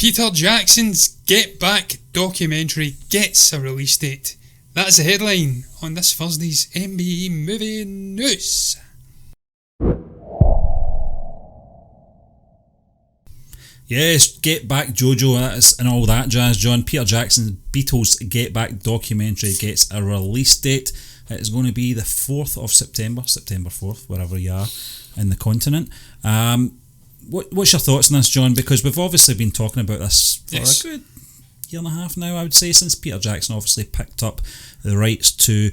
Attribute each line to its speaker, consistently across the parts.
Speaker 1: Peter Jackson's Get Back documentary gets a release date. That's the headline on this Thursday's MBE Movie News.
Speaker 2: Yes, Get Back Jojo and all that jazz, John. Peter Jackson's Beatles Get Back documentary gets a release date. It's going to be the 4th of September 4th, wherever you are in the continent. What's your thoughts on this, John? Because we've obviously been talking about this for a good year and a half now, I would say, since Peter Jackson obviously picked up the rights to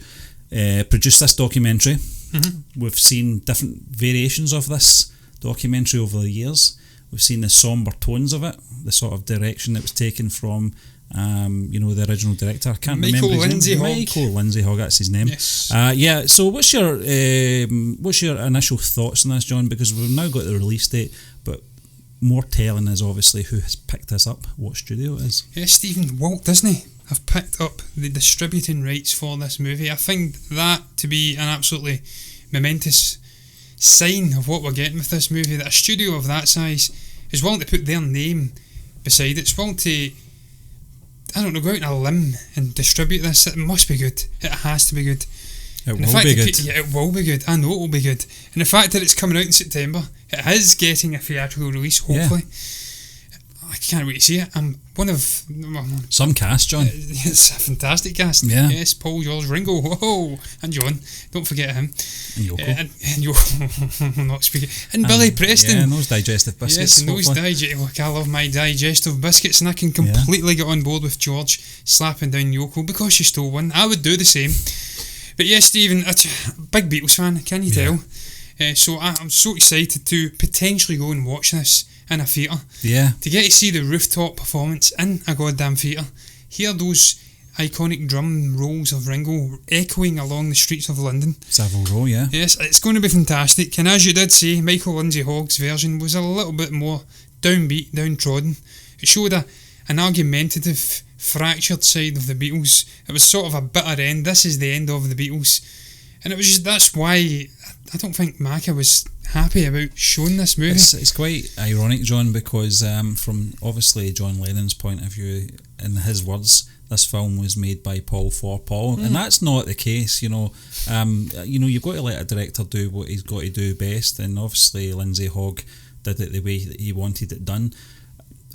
Speaker 2: produce this documentary. Mm-hmm. We've seen different variations of this documentary over the years. We've seen the sombre tones of it, the sort of direction that was taken from, the original director. I can't remember his name. Michael Lindsay Hogg, that's his name.
Speaker 1: Yes.
Speaker 2: So what's your initial thoughts on this, John? Because we've now got the release date, but more telling is obviously who has picked this up, what studio it is.
Speaker 1: Yes, Stephen, Walt Disney have picked up the distributing rights for this movie. I find that to be an absolutely momentous sign of what we're getting with this movie, that a studio of that size is willing to put their name beside it. It's willing to, I don't know, go out on a limb and distribute this. It must be good. It has to be good.
Speaker 2: It will be good.
Speaker 1: Yeah, it will be good. I know it will be good. And the fact that it's coming out in September, it is getting a theatrical release, hopefully. Yeah. I can't wait to see it. I'm one of...
Speaker 2: Some cast, John.
Speaker 1: It's a fantastic cast.
Speaker 2: Yeah.
Speaker 1: Yes, Paul, George, Ringo, whoa, and John. Don't forget him.
Speaker 2: And Yoko.
Speaker 1: And Yoko. Not speaking. And Billy Preston.
Speaker 2: Yeah, and those digestive biscuits.
Speaker 1: Yes, and those I love my digestive biscuits, and I can completely get on board with George slapping down Yoko because she stole one. I would do the same. But yes, Stephen, big Beatles fan, can you tell? So I'm so excited to potentially go and watch this in a theatre.
Speaker 2: Yeah.
Speaker 1: To get to see the rooftop performance in a goddamn theatre. Hear those iconic drum rolls of Ringo echoing along the streets of London.
Speaker 2: Savile Row, yeah.
Speaker 1: Yes, it's going to be fantastic. And as you did say, Michael Lindsay Hogg's version was a little bit more downbeat, downtrodden. It showed an argumentative, fractured side of the Beatles. It was sort of a bitter end. This is the end of the Beatles. And it was just, that's why I don't think Macca was happy about showing this movie.
Speaker 2: It's quite ironic, John, because from obviously John Lennon's point of view, in his words, this film was made by Paul for Paul, and that's not the case. You've got to let a director do what he's got to do best, and obviously Lindsay Hogg did it the way that he wanted it done.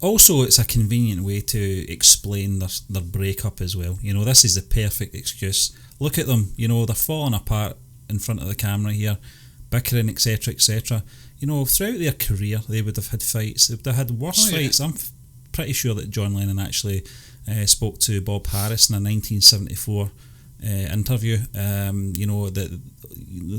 Speaker 2: Also, it's a convenient way to explain their breakup as well. This is the perfect excuse. Look at them, they're falling apart in front of the camera here, bickering, etc., etc. Throughout their career, they would have had fights. They would have had worse fights. I'm pretty sure that John Lennon actually spoke to Bob Harris in a 1974 interview. That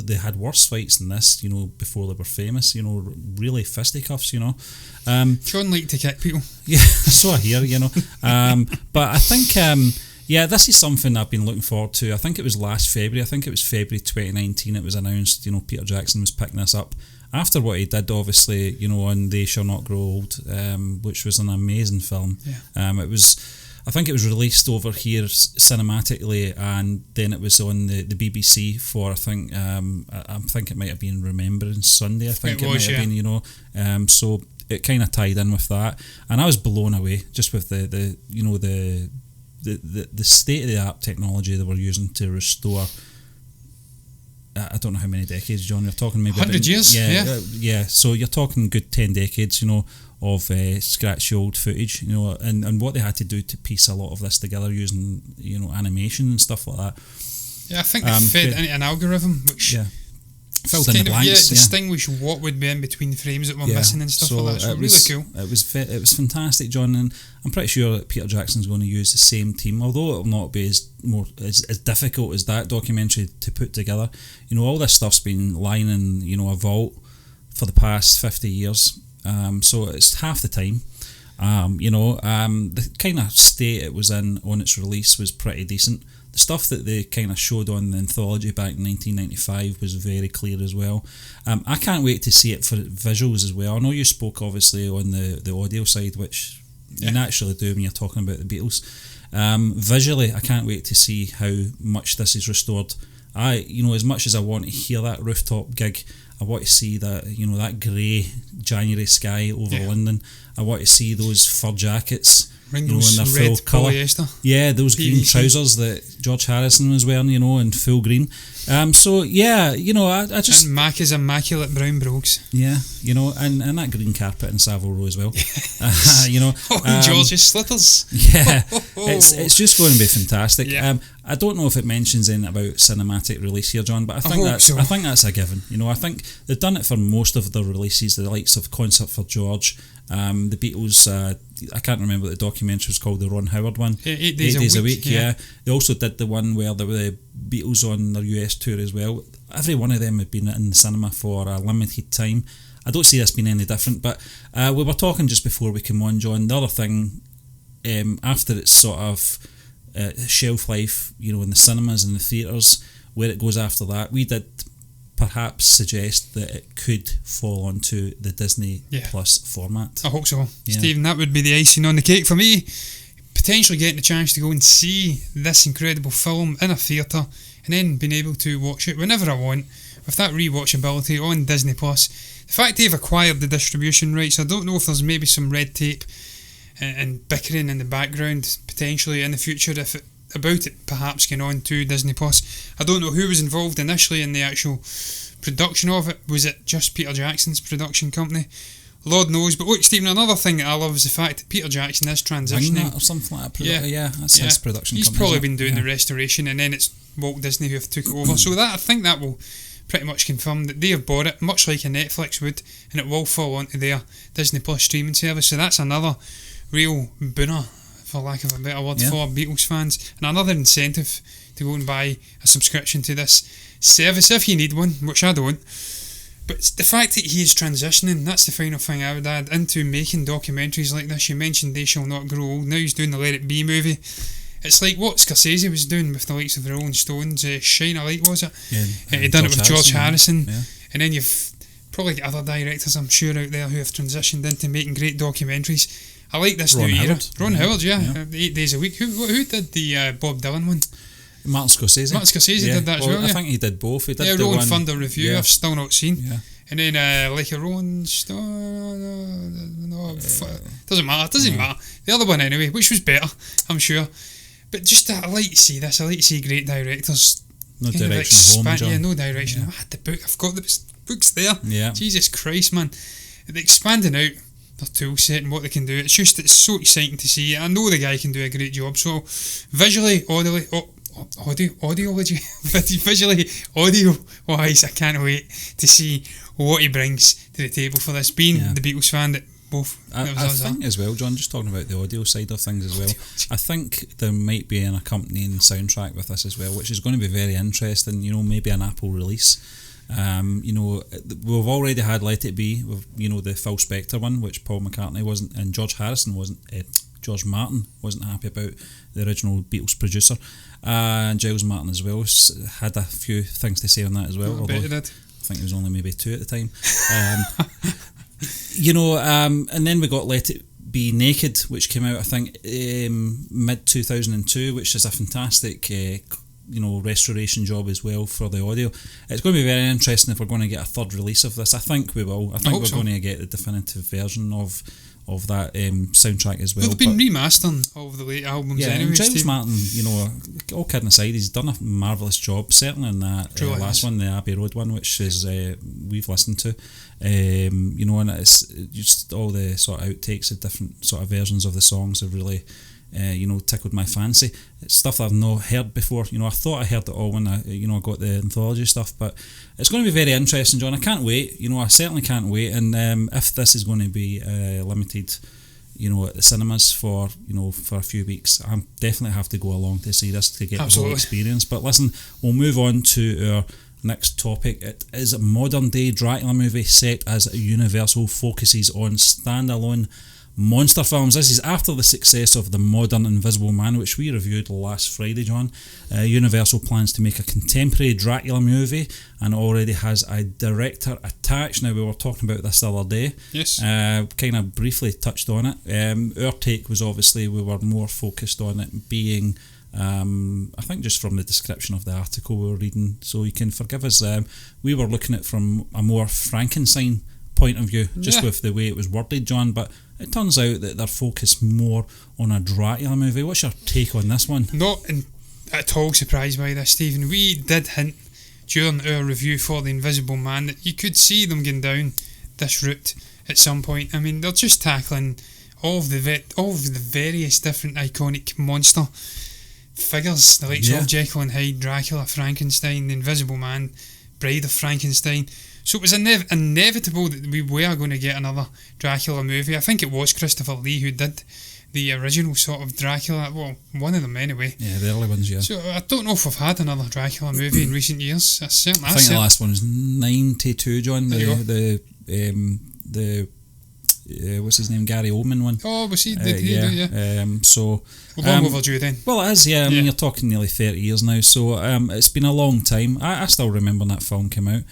Speaker 2: they had worse fights than this. Before they were famous. Really fisticuffs.
Speaker 1: John liked to kick people.
Speaker 2: Yeah, so I hear. But I think. This is something I've been looking forward to. I think it was last February. I think it was February 2019. It was announced, Peter Jackson was picking this up after what he did, obviously, on They Shall Not Grow Old, which was an amazing film.
Speaker 1: Yeah.
Speaker 2: I think it was released over here cinematically, and then it was on the BBC for, I think it might have been Remembrance Sunday. I think it might have been, so it kind of tied in with that, and I was blown away just with the state-of-the-art technology they were using to restore. I don't know how many decades, John. You're talking maybe
Speaker 1: 100 years.
Speaker 2: Yeah. So you're talking good 10 decades, of scratchy old footage, and what they had to do to piece a lot of this together using, animation and stuff like that.
Speaker 1: Yeah, I think they fed into an algorithm which
Speaker 2: filled in the blanks.
Speaker 1: Distinguish what would be in between frames that were missing and stuff like that. So it was really cool.
Speaker 2: It was fantastic, John, and I'm pretty sure that Peter Jackson's going to use the same team, although it will not be as difficult as that documentary to put together. All this stuff's been lying in a vault for the past 50 years, so it's half the time. The kind of state it was in on its release was pretty decent. The stuff that they kind of showed on the anthology back in 1995 was very clear as well. I can't wait to see it for visuals as well. I know you spoke obviously on the audio side, which you naturally do when you're talking about the Beatles. Visually, I can't wait to see how much this is restored. As much as I want to hear that rooftop gig, I want to see that, that grey January sky over London. I want to see those fur jackets, in their full colour. Yeah, those green trousers that George Harrison was wearing, in full green. I just...
Speaker 1: And Mac is immaculate brown brogues.
Speaker 2: Yeah, and that green carpet in Savile Row as well.
Speaker 1: George's slippers.
Speaker 2: Yeah, it's just going to be fantastic.
Speaker 1: Yeah.
Speaker 2: I don't know if it mentions anything about cinematic release here, John, but I think that's a given. I think they've done it for most of the releases, the likes of Concert for George, the Beatles. I can't remember what the documentary was called, the Ron Howard one.
Speaker 1: 8 days a week.
Speaker 2: Yeah. They also did the one where there were the Beatles on their US tour as well. Every one of them had been in the cinema for a limited time. I don't see this being any different, but we were talking just before we came on, John. The other thing, after its sort of shelf life, in the cinemas and the theatres, where it goes after that, we did perhaps suggest that it could fall onto the Disney Plus format.
Speaker 1: I hope so. Yeah. Stephen, that would be the icing on the cake for me. Potentially getting the chance to go and see this incredible film in a theatre and then being able to watch it whenever I want with that rewatchability on Disney Plus. The fact they've acquired the distribution rights, I don't know if there's maybe some red tape and bickering in the background potentially in the future about it perhaps going on to Disney Plus. I don't know who was involved initially in the actual production of it. Was it just Peter Jackson's production company? Lord knows. But look, Stephen, another thing that I love is the fact that Peter Jackson is transitioning.
Speaker 2: Or something like that. Yeah, that's his production company.
Speaker 1: He's probably been doing the restoration, and then it's Walt Disney who have took it over. So I think that will pretty much confirm that they have bought it, much like a Netflix would, and it will fall onto their Disney Plus streaming service. So that's another real booner, for lack of a better word, for Beatles fans, and another incentive to go and buy a subscription to this service if you need one, which I don't. But the fact that he is transitioning, that's the final thing I would add, into making documentaries like this. You mentioned They Shall Not Grow Old. Now he's doing the Let It Be movie. It's like what Scorsese was doing with the likes of the Rolling Stones. Shine a Light, was it? Yeah, he done it with George Harrison. Yeah. And then you've probably got other directors, I'm sure, out there who have transitioned into making great documentaries. I like this new era. Ron Howard, 8 days a week. Who did the Bob Dylan one?
Speaker 2: Martin Scorsese.
Speaker 1: Did that as well.
Speaker 2: I think he did both. He did the
Speaker 1: Rolling
Speaker 2: one,
Speaker 1: Thunder Review. I've still not seen.
Speaker 2: Yeah.
Speaker 1: And then like a Rolling Stone. Doesn't matter. The other one anyway, which was better, I'm sure. But just I like to see this. I like to see great directors.
Speaker 2: No direction home, John.
Speaker 1: Yeah, no direction. I had the book. I've got the books there.
Speaker 2: Yeah.
Speaker 1: Jesus Christ, man. They're expanding out their tool set and what they can do. It's so exciting to see. I know the guy can do a great job. So visually, audiology, visually, audio-wise, I can't wait to see what he brings to the table for this. Being the Beatles fan that both...
Speaker 2: I think as well, John, just talking about the audio side of things as well, I think there might be an accompanying soundtrack with this as well, which is going to be very interesting, maybe an Apple release. We've already had Let It Be, the Phil Spector one, which Paul McCartney wasn't, and George George Martin wasn't happy about, the original Beatles producer, and Giles Martin as well had a few things to say on that as well.
Speaker 1: I bet he did.
Speaker 2: I think it was only maybe 2 at the time. And then we got Let It Be Naked, which came out I think mid 2002, which is a fantastic restoration job as well for the audio. It's going to be very interesting if we're going to get a third release of this. I think we will. I think we're going to get the definitive version of that soundtrack as well.
Speaker 1: They've been remastering all of the late albums anyway.
Speaker 2: And Giles Martin, all kidding aside, he's done a marvellous job, certainly in that last one, the Abbey Road one, which is we've listened to, and it's just all the sort of outtakes of different sort of versions of the songs have really tickled my fancy. It's stuff that I've not heard before. I thought I heard it all when I got the anthology stuff, but it's going to be very interesting, John. I can't wait. I certainly can't wait. And if this is going to be limited, at the cinemas for a few weeks, I definitely have to go along to see this to get the whole experience. But listen, we'll move on to our next topic. It is a modern day Dracula movie set as Universal focuses on standalone monster films. This is after the success of The Modern Invisible Man, which we reviewed last Friday, John. Universal plans to make a contemporary Dracula movie and already has a director attached. Now, we were talking about this the other day.
Speaker 1: Yes.
Speaker 2: Kind of briefly touched on it. Our take was obviously we were more focused on it being I think just from the description of the article we were reading, so you can forgive us. We were looking at it from a more Frankenstein point of view, just with the way it was worded, John, but it turns out that they're focused more on a Dracula movie. What's your take on this one?
Speaker 1: Not at all surprised by this, Stephen. We did hint during our review for The Invisible Man that you could see them going down this route at some point. I mean, they're just tackling all of the various different iconic monster figures, the likes of Jekyll and Hyde, Dracula, Frankenstein, The Invisible Man, Bride of Frankenstein. So it was inevitable that we were going to get another Dracula movie. I think it was Christopher Lee who did the original sort of Dracula, well, one of them anyway.
Speaker 2: Yeah, the early ones, yeah.
Speaker 1: So I don't know if we've had another Dracula movie in recent years. I think
Speaker 2: the last one was 92, John. The what's his name, Gary Oldman one.
Speaker 1: Oh, was he? Did he do? Yeah.
Speaker 2: So
Speaker 1: long overdue then.
Speaker 2: Well, it is. Yeah, I mean, you're talking nearly 30 years now. So it's been a long time. I still remember when that film came out.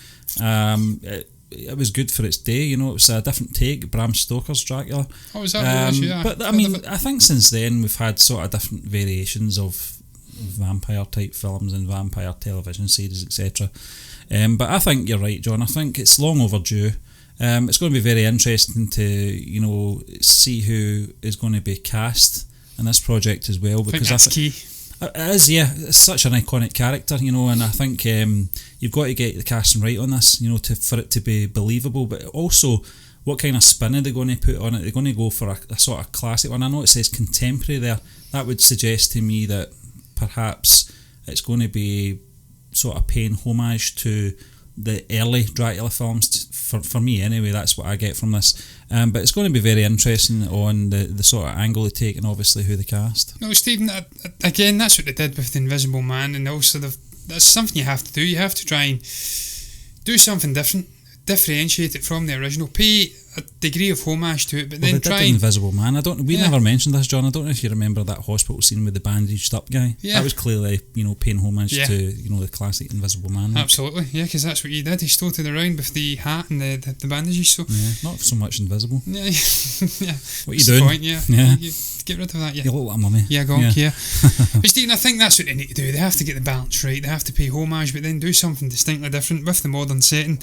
Speaker 2: It was good for its day. You know, it was a different take. Bram Stoker's Dracula.
Speaker 1: Oh, was that? Yeah.
Speaker 2: But I mean, I think since then we've had sort of different variations of vampire type films and vampire television series, etc. But I think you're right, John. I think it's long overdue. It's going to be very interesting to see who is going to be cast in this project as well, because
Speaker 1: I think that's key.
Speaker 2: It is, yeah. It's such an iconic character, and I think you've got to get the casting right on this, for it to be believable. But also, what kind of spin are they going to put on it? They're going to go for a sort of classic one. I know it says contemporary there. That would suggest to me that perhaps it's going to be sort of paying homage to the early Dracula films. For me anyway, that's what I get from this. But it's going to be very interesting on the sort of angle they take and obviously who they cast.
Speaker 1: No, Stephen, again, that's what they did with The Invisible Man, and also that's something you have to do. You have to try and do something different, differentiate it from the original, pay a degree of homage to it, but then try
Speaker 2: The Invisible Man. We never mentioned this, John. I don't know if you remember that hospital scene with the bandaged up guy. Yeah. That was clearly, paying homage to, the classic Invisible Man.
Speaker 1: Absolutely, yeah, because that's what he did. He stoated around with the hat and the bandages. So
Speaker 2: not so much invisible.
Speaker 1: Yeah.
Speaker 2: What are you doing?
Speaker 1: Point, yeah. You get rid of that. Yeah.
Speaker 2: You look like a mummy.
Speaker 1: Yeah, go on. Yeah. But Stephen, I think that's what they need to do. They have to get the balance right. They have to pay homage, but then do something distinctly different with the modern setting.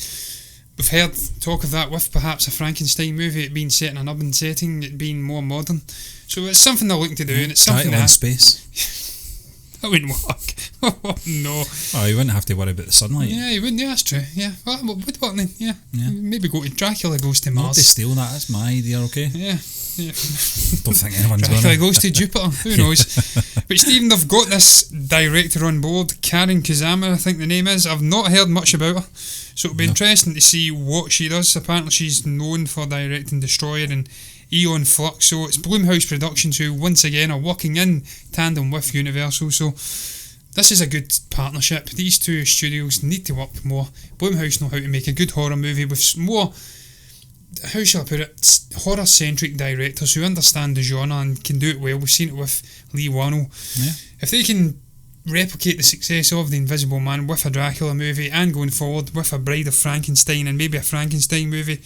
Speaker 1: We've heard talk of that with perhaps a Frankenstein movie, it being set in an urban setting, it being more modern. So it's something they're looking to do, and it's something
Speaker 2: in space.
Speaker 1: That wouldn't work. Oh, no.
Speaker 2: Oh, you wouldn't have to worry about the sunlight.
Speaker 1: Yeah, you wouldn't. Yeah, that's true. Yeah, well, would work then. Yeah. Maybe go to Dracula Goes to Mars.
Speaker 2: Not to steal that. That's my idea. Okay.
Speaker 1: Yeah.
Speaker 2: Don't think anyone's going to.
Speaker 1: Dracula Goes to Jupiter. Who knows? But Stephen, they've got this director on board, Karen Kusama, I think the name is. I've not heard much about her, so it'll be interesting to see what she does. Apparently, she's known for directing Destroyer and Eon Flux. So it's Blumhouse Productions who once again are working in tandem with Universal. So this is a good partnership. These two studios need to work more. Blumhouse know how to make a good horror movie with more, how shall I put it, horror-centric directors who understand the genre and can do it well. We've seen it with Lee Wannell.
Speaker 2: Yeah.
Speaker 1: If they can replicate the success of The Invisible Man with a Dracula movie and going forward with a Bride of Frankenstein and maybe a Frankenstein movie,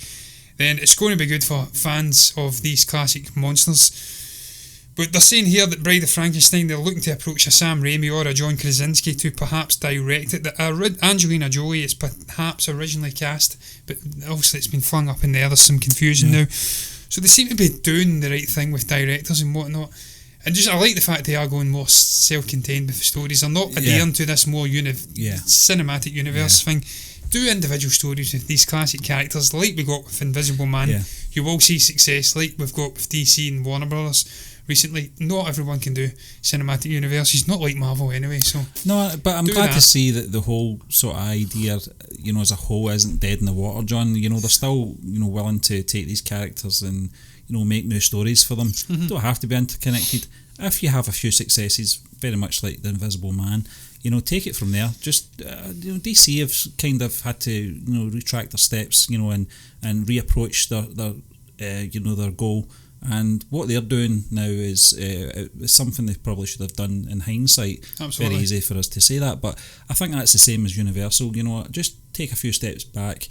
Speaker 1: then it's going to be good for fans of these classic monsters. But they're saying here that Bride of Frankenstein, they're looking to approach a Sam Raimi or a John Krasinski to perhaps direct it. Angelina Jolie is perhaps originally cast, but obviously it's been flung up in the air. There's some confusion now. So they seem to be doing the right thing with directors and whatnot. And I like the fact they are going more self-contained with the stories. They're not adhering to this more cinematic universe thing. Do individual stories with these classic characters like we got with Invisible Man.
Speaker 2: Yeah.
Speaker 1: You will see success like we've got with DC and Warner Brothers recently. Not everyone can do cinematic universes, not like Marvel anyway. So
Speaker 2: no, but I'm glad to see that the whole sort of idea, as a whole, isn't dead in the water, John. They're still, willing to take these characters and make new stories for them. Mm-hmm. Don't have to be interconnected. If you have a few successes, very much like The Invisible Man, take it from there. Just DC have kind of had to retract their steps, and reapproach their goal. And what they're doing now is something they probably should have done in hindsight.
Speaker 1: Absolutely.
Speaker 2: Very easy for us to say that, but I think that's the same as Universal. Just take a few steps back,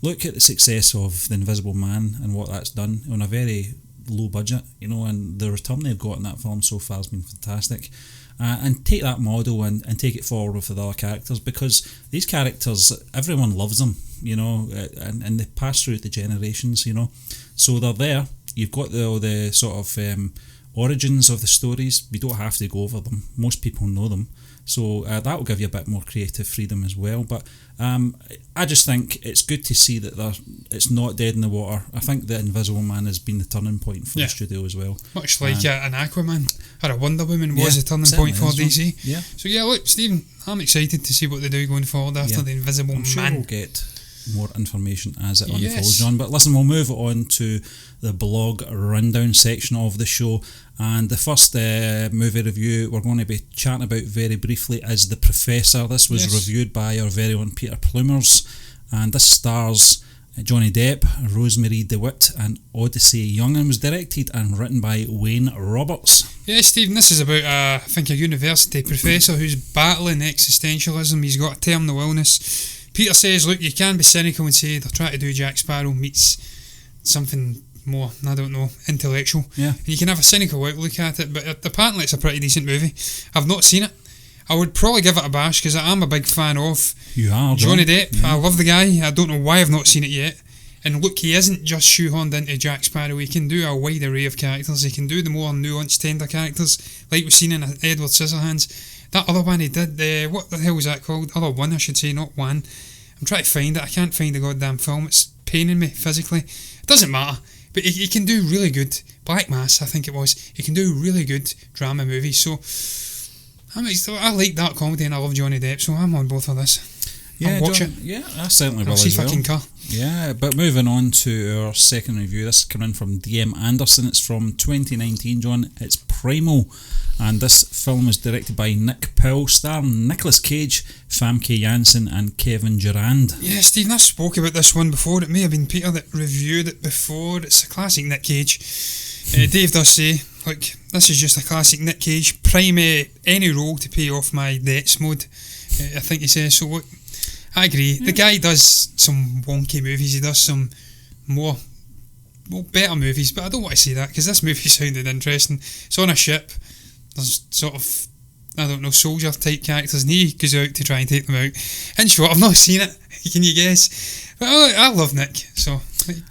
Speaker 2: look at the success of The Invisible Man and what that's done on a very low budget, and the return they've got in that film so far has been fantastic. and take that model and take it forward with the other characters, because these characters, everyone loves them, you know, and they pass through the generations, you know. So they're there. You've got the sort of origins of the stories. We don't have to go over them. Most people know them. So that will give you a bit more creative freedom as well. But I just think it's good to see that it's not dead in the water. I think the Invisible Man has been the turning point for the studio as well.
Speaker 1: Much like an Aquaman or a Wonder Woman was a turning point for DC.
Speaker 2: Yeah.
Speaker 1: So yeah, look, Stephen, I'm excited to see what they do going forward after the Invisible Man.
Speaker 2: Sure we'll get more information as it unfolds, John. But listen, we'll move on to the blog rundown section of the show. And the first movie review we're going to be chatting about very briefly is The Professor. This was reviewed by our very own Peter Plumers, and this stars Johnny Depp, Rosemary DeWitt and Odyssey Young, and was directed and written by Wayne Roberts.
Speaker 1: Yeah, Stephen, this is about I think a university professor who's battling existentialism. He's got a terminal illness. Peter says, look, you can be cynical and say they're trying to do Jack Sparrow meets something more, I don't know, intellectual.
Speaker 2: Yeah.
Speaker 1: And you can have a cynical outlook at it, but apparently it's a pretty decent movie. I've not seen it. I would probably give it a bash because I am a big fan of Johnny Depp. Yeah. I love the guy. I don't know why I've not seen it yet. And look, he isn't just shoehorned into Jack Sparrow. He can do a wide array of characters. He can do the more nuanced, tender characters, like we've seen in Edward Scissorhands. That other one he did, what the hell was that called? Other one, I should say, not one. I'm trying to find it. I can't find the goddamn film. It's paining me physically. It doesn't matter. But he can do really good. Black Mass, I think it was. He can do really good drama movies. So I like that comedy and I love Johnny Depp. So I'm on board for this.
Speaker 2: Yeah,
Speaker 1: I'll watch it.
Speaker 2: Yeah, I certainly will
Speaker 1: I'll see
Speaker 2: as
Speaker 1: if I
Speaker 2: well.
Speaker 1: can car.
Speaker 2: Yeah, but moving on to our second review. This is coming from DM Anderson. It's from 2019, John. It's Primal. And this film was directed by Nick Powell, starring Nicolas Cage, Famke Janssen and Kevin Durand.
Speaker 1: Yeah, Stephen, I spoke about this one before. It may have been Peter that reviewed it before. It's a classic Nick Cage. Dave does say, look, this is just a classic Nick Cage. Prime any role to pay off my debts mode, I think he says. So look, I agree. The guy does some wonky movies. He does some more better movies, but I don't want to say that because this movie sounded interesting. It's on a ship. There's sort of, I don't know, soldier type characters, and he goes out to try and take them out. In short, I've not seen it. Can you guess? But I love Nick, so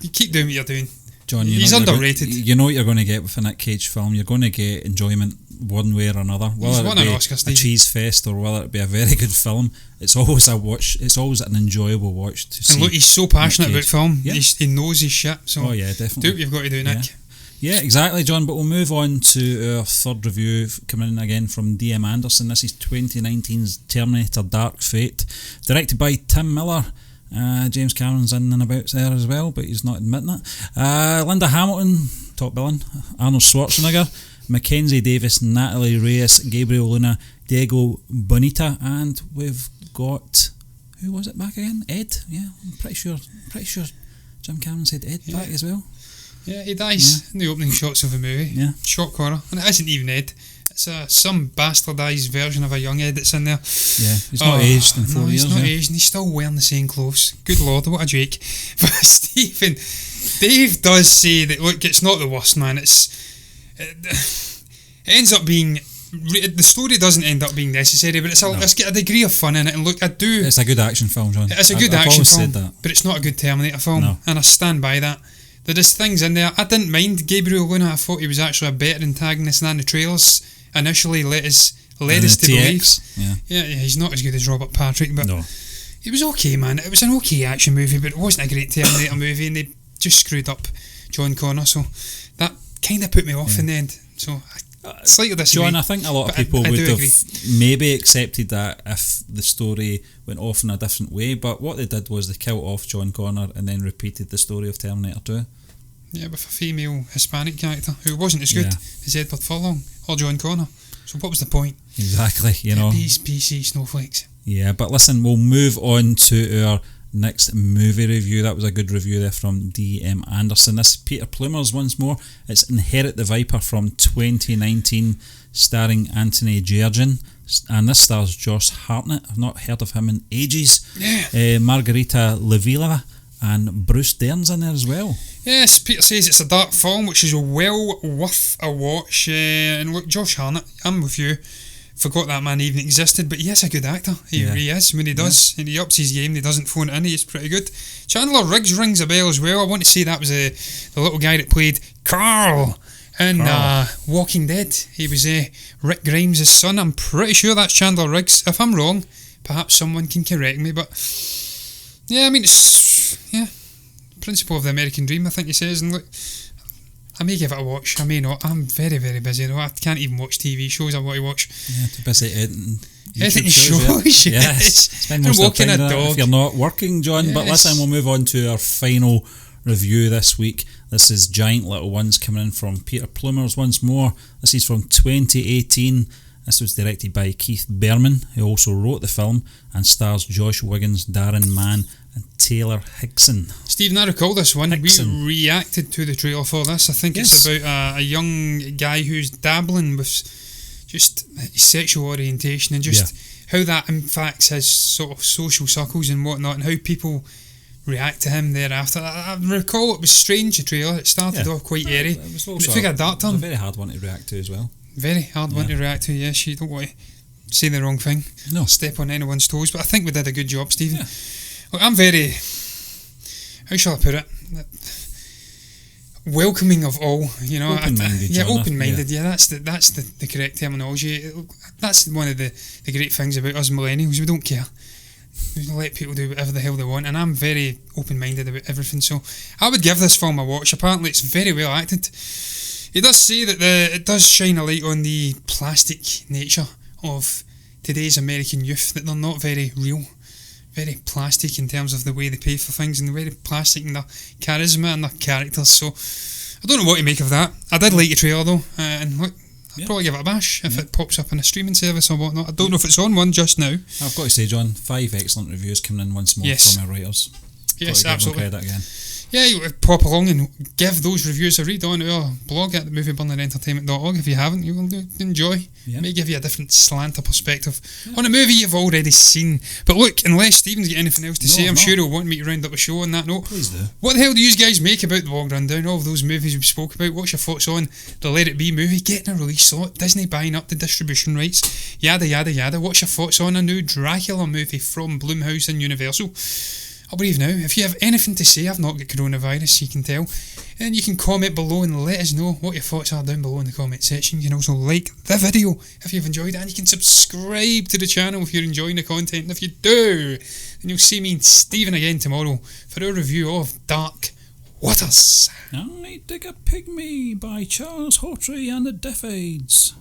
Speaker 1: you keep doing what you're doing.
Speaker 2: John,
Speaker 1: he's underrated.
Speaker 2: You know what you're going to get with a Nick Cage film. You're going to get enjoyment one way or another. Whether it be
Speaker 1: Oscar,
Speaker 2: a cheese fest or whether it be a very good film, it's always a watch. It's always an enjoyable watch to see.
Speaker 1: And look, he's so passionate about film.
Speaker 2: Yeah.
Speaker 1: He knows his shit. So
Speaker 2: definitely.
Speaker 1: Do what you've got to do, Nick.
Speaker 2: Yeah, exactly, John. But we'll move on to our third review, coming in again from DM Anderson. This is 2019's Terminator Dark Fate, directed by Tim Miller. James Cameron's in and about there as well, but he's not admitting it. Linda Hamilton, top billing. Arnold Schwarzenegger, Mackenzie Davis, Natalie Reyes, Gabriel Luna, Diego Boneta, and we've got, who was it back again? Ed. Yeah, I'm pretty sure Jim Cameron said Ed back as well.
Speaker 1: Yeah, he dies in the opening shots of the movie.
Speaker 2: Yeah.
Speaker 1: Shock horror. And it isn't even Ed. It's some bastardised version of a young Ed that's in there.
Speaker 2: Yeah, he's not aged in 4 years.
Speaker 1: He's not aged and he's still wearing the same clothes. Good Lord, what a Drake. But Stephen, Dave does say that, look, it's not the worst, man. It ends up being, the story doesn't end up being necessary, but it's got a degree of fun in it. And look, it's
Speaker 2: a good action film, John.
Speaker 1: It's a good action film, but it's not a good Terminator film. And I stand by that. There is things in there. I didn't mind Gabriel Luna. I thought he was actually a better antagonist than the trailers initially led us to believe. Yeah, he's not as good as Robert Patrick, but it was okay, man. It was an okay action movie, but it wasn't a great Terminator movie, and they just screwed up John Connor, so that kind of put me off in the end. So slightly disagree.
Speaker 2: John, I think a lot of people would have maybe accepted that if the story went off in a different way, but what they did was they killed off John Connor and then repeated the story of Terminator 2. Yeah,
Speaker 1: with a female Hispanic character who wasn't as good as Edward Furlong or John Connor. So what was the point?
Speaker 2: Exactly, you know.
Speaker 1: These PC snowflakes.
Speaker 2: Yeah, but listen, we'll move on to our next movie review. That was a good review there from DM Anderson. This is Peter Plumers once more. It's Inherit the Viper from 2019, starring Anthony Jeurgen, and this stars Josh Hartnett. I've not heard of him in ages. Margarita Lavilla and Bruce Dern's in there as well. Yes,
Speaker 1: Peter says it's a dark film which is well worth a watch. And look, Josh Hartnett, I'm with you. forgot that man even existed, but he is a good actor. He really is when he does, and he ups his game. He doesn't phone it in. He's pretty good. Chandler Riggs rings a bell as well. I want to say that was the little guy that played Carl in Walking Dead. He was Rick Grimes' son. I'm pretty sure that's Chandler Riggs. If I'm wrong, perhaps someone can correct me. But yeah, I mean, it's principle of the American dream, I think he says. And look, I may give it a watch, I may not. I'm very, very busy though. I can't even watch TV shows I want to watch.
Speaker 2: Yeah, too busy editing
Speaker 1: shows, yes.
Speaker 2: Spend most of the time doing if you're not working, John.
Speaker 1: Yes.
Speaker 2: But listen, we'll move on to our final review this week. This is Giant Little Ones, coming in from Peter Plumers once more. This is from 2018. This was directed by Keith Berman, who also wrote the film, and stars Josh Wiggins, Darren Mann and Taylor Hickson.
Speaker 1: Stephen, I recall this one.
Speaker 2: Hickson.
Speaker 1: We reacted to the trailer for this. I think it's about a young guy who's dabbling with just his sexual orientation and just how that impacts his sort of social circles and whatnot, and how people react to him thereafter. I recall it was strange, the trailer. It started off quite airy.
Speaker 2: It
Speaker 1: took a dark turn.
Speaker 2: It was a very hard one to react to as well.
Speaker 1: Very hard one to react to, yes. You don't want to say the wrong thing.
Speaker 2: No.
Speaker 1: Step on anyone's toes. But I think we did a good job, Stephen. Yeah. Look, I'm very, how shall I put it? Welcoming of all, you know.
Speaker 2: Open-minded.
Speaker 1: Open-minded. Yeah, that's the correct terminology. That's one of the great things about us millennials. We don't care. We let people do whatever the hell they want, and I'm very open-minded about everything. So I would give this film a watch. Apparently, it's very well acted. He does say that it does shine a light on the plastic nature of today's American youth, that they're not very real, very plastic in terms of the way they pay for things, and very plastic in their charisma and their characters. So I don't know what to make of that. I did like the trailer though, and look, I'd probably give it a bash if it pops up on a streaming service or whatnot. I don't know if it's on one just now.
Speaker 2: I've got to say, John, 5 excellent reviews coming in once more from our writers.
Speaker 1: Yes, absolutely.
Speaker 2: Credit again.
Speaker 1: Yeah, you pop along and give those reviews a read on our blog at movieburnerentertainment.org. If you haven't, you will enjoy. It may give you a different slant or perspective on a movie you've already seen. But look, unless Stephen's got anything else to say, I'm sure he'll want me to round up a show on that note.
Speaker 2: Please do.
Speaker 1: What the hell do you guys make about the blog rundown? All of those movies we spoke about. What's your thoughts on the Let It Be movie getting a release slot? Disney buying up the distribution rights? Yada, yada, yada. What's your thoughts on a new Dracula movie from Blumhouse and Universal? I'll breathe now. If you have anything to say, I've not got coronavirus, you can tell. And you can comment below and let us know what your thoughts are down below in the comment section. You can also like the video if you've enjoyed it, and you can subscribe to the channel if you're enjoying the content. And if you do, then you'll see me and Stephen again tomorrow for a review of Dark Waters.
Speaker 2: I Dig a Pygmy by Charles Hawtrey and the Deaf Aids.